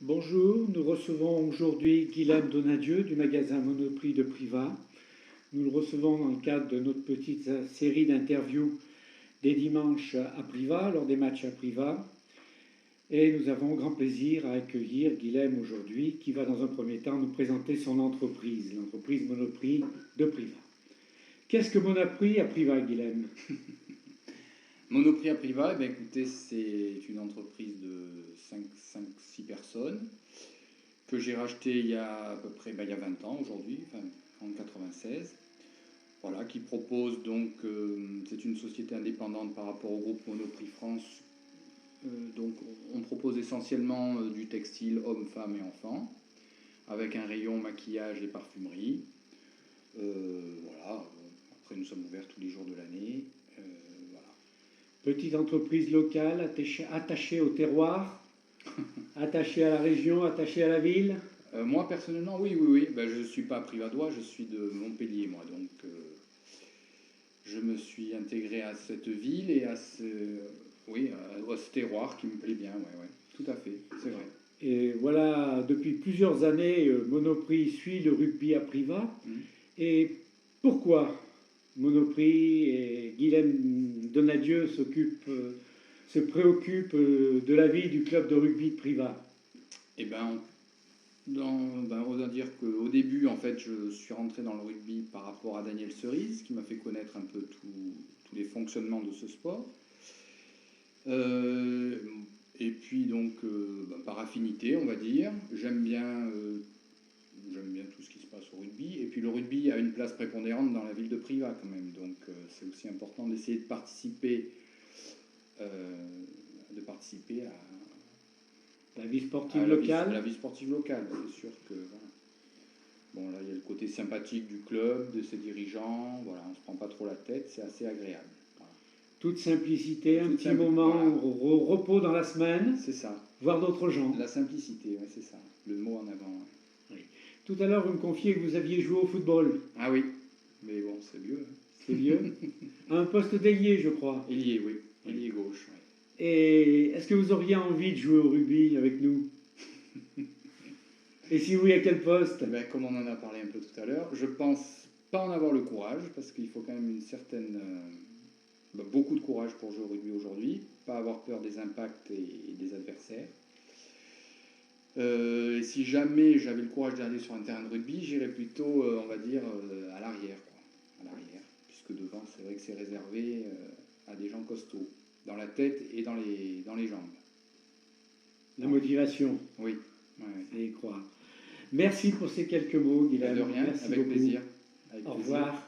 Bonjour, nous recevons aujourd'hui Guilhem Donadieu du magasin Monoprix de Privas. Nous le recevons dans le cadre de notre petite série d'interviews des dimanches à Privas, lors des matchs à Privas. Et nous avons grand plaisir à accueillir Guilhem aujourd'hui, qui va dans un premier temps nous présenter son entreprise, l'entreprise Monoprix de Privas. Qu'est-ce que Monoprix à Privas, Guilhem? Monoprix à Privas, eh bien, écoutez, c'est une entreprise de 5-6 personnes que j'ai rachetée il y a à peu près il y a 20 ans aujourd'hui, enfin, en 96. Voilà, qui propose donc, c'est une société indépendante par rapport au groupe Monoprix France. Donc on propose essentiellement du textile hommes, femmes et enfants, avec un rayon maquillage et parfumerie. Voilà, après nous sommes ouverts tous les jours de l'année. Voilà. Petite entreprise locale, attachée au terroir, attachée à la région, attachée à la ville. Moi personnellement, oui. Ben, je ne suis pas privadois, je suis de Montpellier, moi. Donc je me suis intégré à cette ville et à ce terroir qui me plaît bien, ouais, tout à fait, c'est vrai. Et voilà, depuis plusieurs années, Monoprix suit le rugby à Privas. Et pourquoi Monoprix et Guilhem Donadieu se préoccupent de la vie du club de rugby de Privas? Eh ben, on va dire qu'au début, en fait, je suis rentré dans le rugby par rapport à Daniel Cerise, qui m'a fait connaître un peu tous les fonctionnements de ce sport. Et puis donc, par affinité, on va dire, j'aime bien tout ce qui se passe au rugby. Et puis le rugby a une place prépondérante dans la ville de Privas quand même. Donc c'est aussi important d'essayer de participer à la vie sportive locale. La vie sportive locale, c'est sûr que voilà. Bon, là il y a le côté sympathique du club, de ses dirigeants. Voilà, on se prend pas trop la tête, c'est assez agréable. Voilà. Toute simplicité, un petit moment au repos dans la semaine. C'est ça. Voir d'autres gens. La simplicité, ouais, c'est ça. Le mot en avant. Ouais. Oui. Tout à l'heure, vous me confiez que vous aviez joué au football. Ah oui, mais bon, c'est vieux. Hein. C'est vieux. Un poste d'ailier, je crois. Ailier, oui. Ailier gauche, oui. Et est-ce que vous auriez envie de jouer au rugby avec nous? Et si oui, à quel poste? Ben, comme on en a parlé un peu tout à l'heure, je pense pas en avoir le courage, parce qu'il faut quand même une certaine... beaucoup de courage pour jouer au rugby aujourd'hui, pas avoir peur des impacts et des adversaires. Et si jamais j'avais le courage d'aller sur un terrain de rugby, j'irais plutôt, on va dire, à l'arrière, à l'arrière, puisque devant, c'est vrai que c'est réservé à des gens costauds, dans la tête et dans les jambes. La motivation. Oui. Et y croire. Merci pour ces quelques mots, Guilhem. De rien, merci avec beaucoup. plaisir. Au revoir.